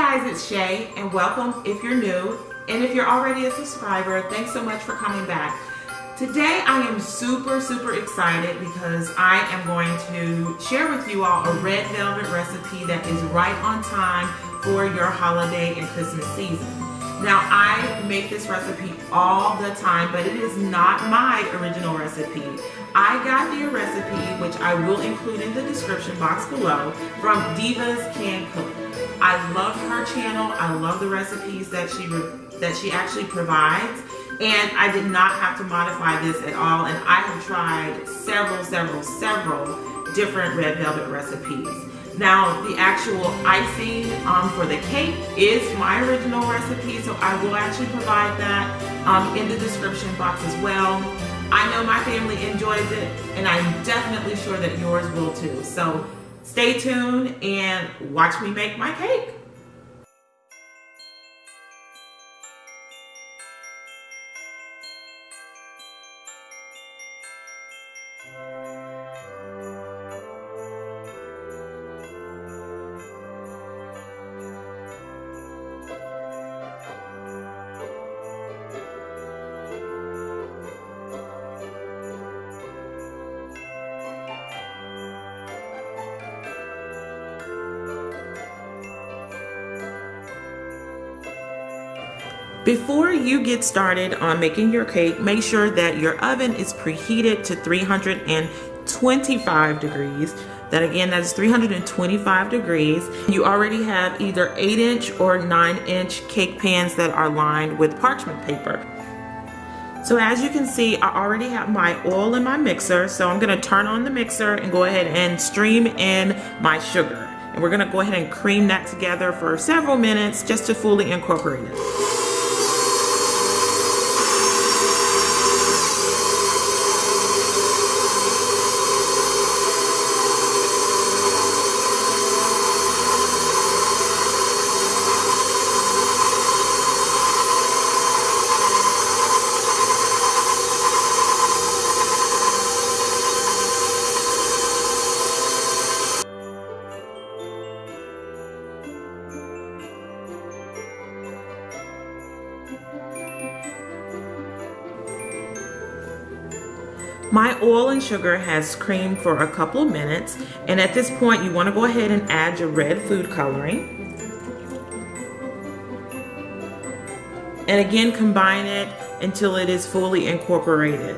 Hi guys, it's Shay, and welcome if you're new, and if you're already a subscriber, thanks so much for coming back. Today I am super excited because I am going to share with you all a red velvet recipe that is right on time for your holiday and Christmas season. Now I make this recipe all the time, but it is not my original recipe. I got the recipe, which I will include in the description box below, from Diva's Can Cook. I love her channel. I love the recipes that she actually provides, and I did not have to modify this at all. And I have tried several different red velvet recipes. Now the actual icing for the cake is my original recipe, so I will actually provide that in the description box as well. I know my family enjoys it, and I'm definitely sure that yours will too. So stay tuned and watch me make my cake. Before you get started on making your cake, make sure that your oven is preheated to 325 degrees. That is 325 degrees. You already have either 8-inch or 9-inch cake pans that are lined with parchment paper. So as you can see, I already have my oil in my mixer, so I'm gonna turn on the mixer and go ahead and stream in my sugar. And we're gonna go ahead and cream that together for several minutes just to fully incorporate it. My oil and sugar has creamed for a couple of minutes, and at this point you want to go ahead and add your red food coloring. And again, combine it until it is fully incorporated.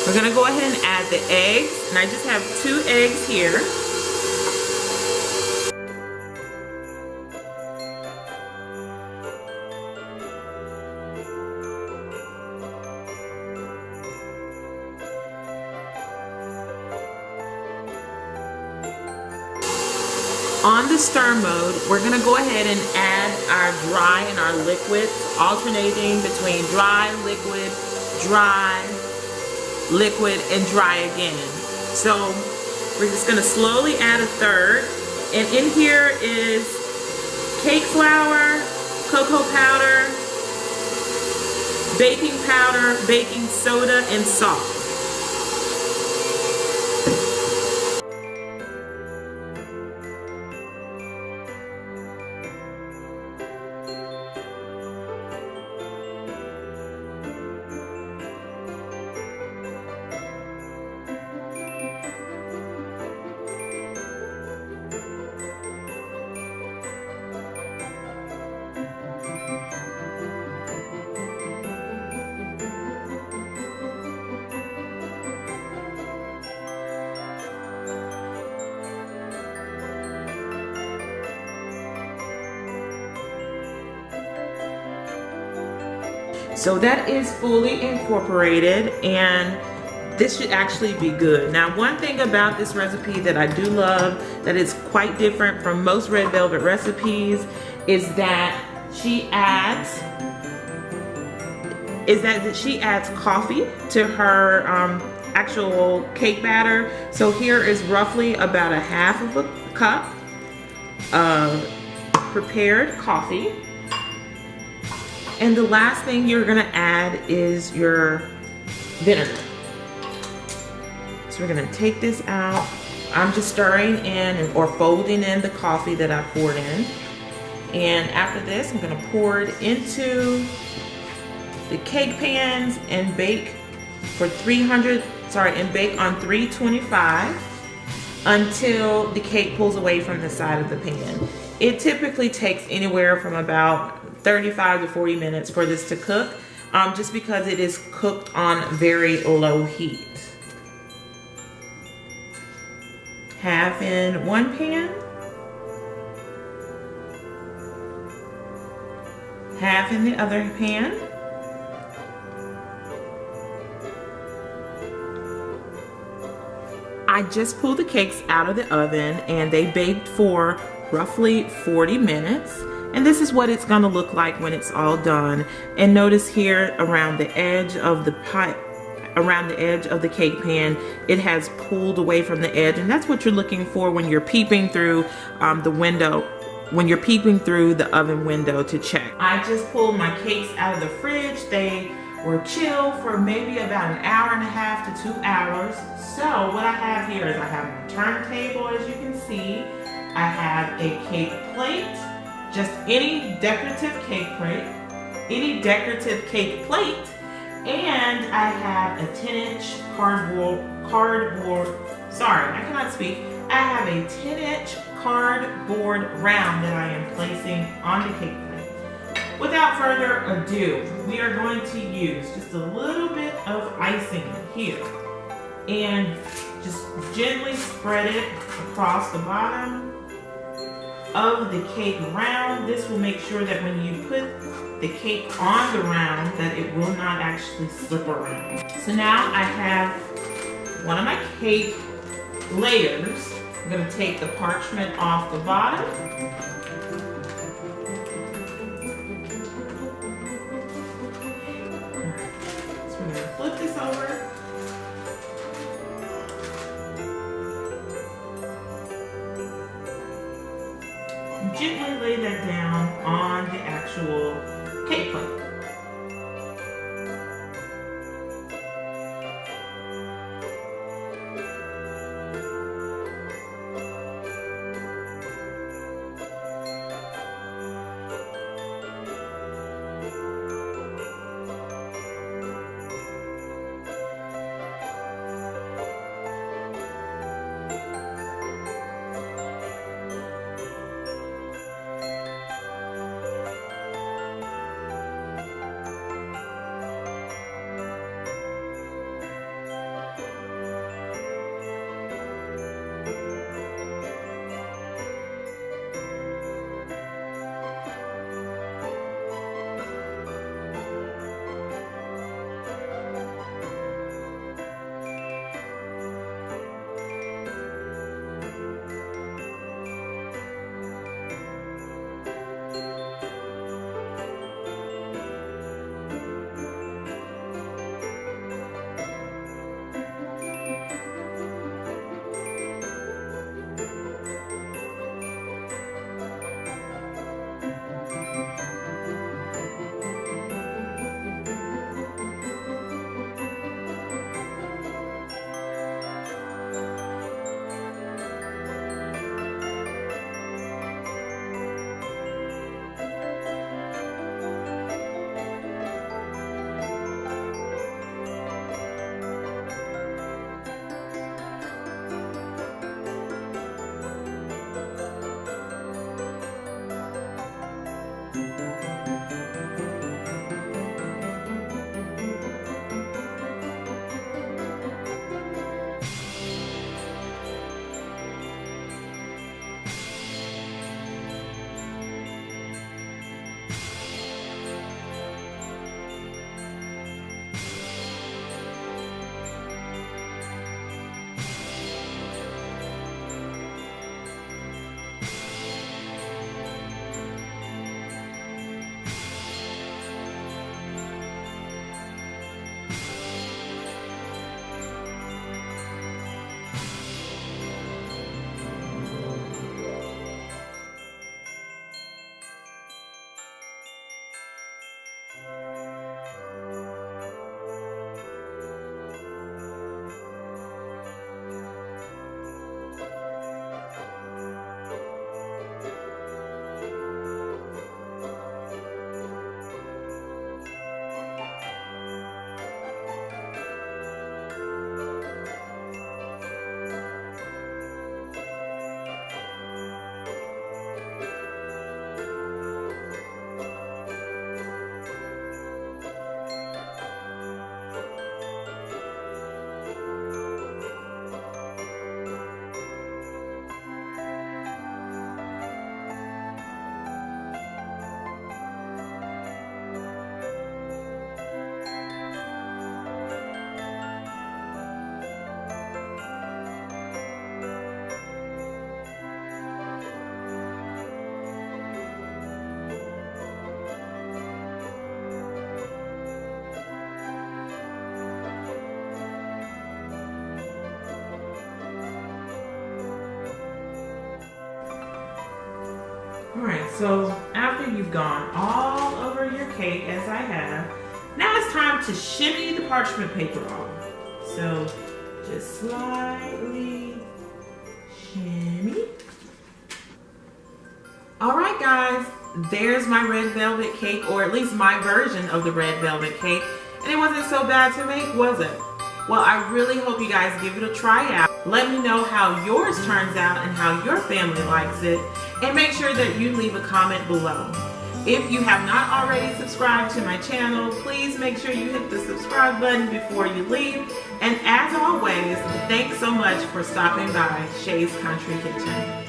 We're gonna go ahead and add the eggs, and I just have 2 eggs here. On the stir mode, we're gonna go ahead and add our dry and our liquids, alternating between dry, liquid, and dry again. So we're just gonna slowly add a third, and in here is cake flour, cocoa powder, baking powder, baking soda, and salt. So that is fully incorporated, and this should actually be good. Now, one thing about this recipe that I do love that is quite different from most red velvet recipes is that she adds coffee to her actual cake batter. So here is roughly about a half of a cup of prepared coffee. And the last thing you're gonna add is your vinegar. So we're gonna take this out. I'm just stirring in or folding in the coffee that I poured in. And after this, I'm gonna pour it into the cake pans and bake for bake on 325 until the cake pulls away from the side of the pan. It typically takes anywhere from about 35 to 40 minutes for this to cook, just because it is cooked on very low heat. Half in one pan, half in the other pan. I just pulled the cakes out of the oven and they baked for roughly 40 minutes. And this is what it's gonna look like when it's all done. And notice here around the edge of the cake pan, it has pulled away from the edge. And that's what you're looking for when you're peeping through the window, when you're peeping through the oven window to check. I just pulled my cakes out of the fridge. They were chilled for maybe about 1.5 hours to 2 hours. So what I have here is I have my turntable, as you can see. I have a cake plate, just any decorative cake plate, and I have a 10-inch I have a 10-inch cardboard round that I am placing on the cake plate. Without further ado, we are going to use just a little bit of icing here and just gently spread it across the bottom of the cake round. This will make sure that when you put the cake on the round that it will not actually slip around. So now I have one of my cake layers. I'm going to take the parchment off the bottom. So we're going to flip this over. Gently lay that down on the actual cake plate. Alright, so after you've gone all over your cake, as I have, now it's time to shimmy the parchment paper off. So just slightly shimmy. Alright guys, there's my red velvet cake, or at least my version of the red velvet cake. And it wasn't so bad to make, was it? Well, I really hope you guys give it a try out. Let me know how yours turns out and how your family likes it. And make sure that you leave a comment below. If you have not already subscribed to my channel, please make sure you hit the subscribe button before you leave. And as always, thanks so much for stopping by Shay's Country Kitchen.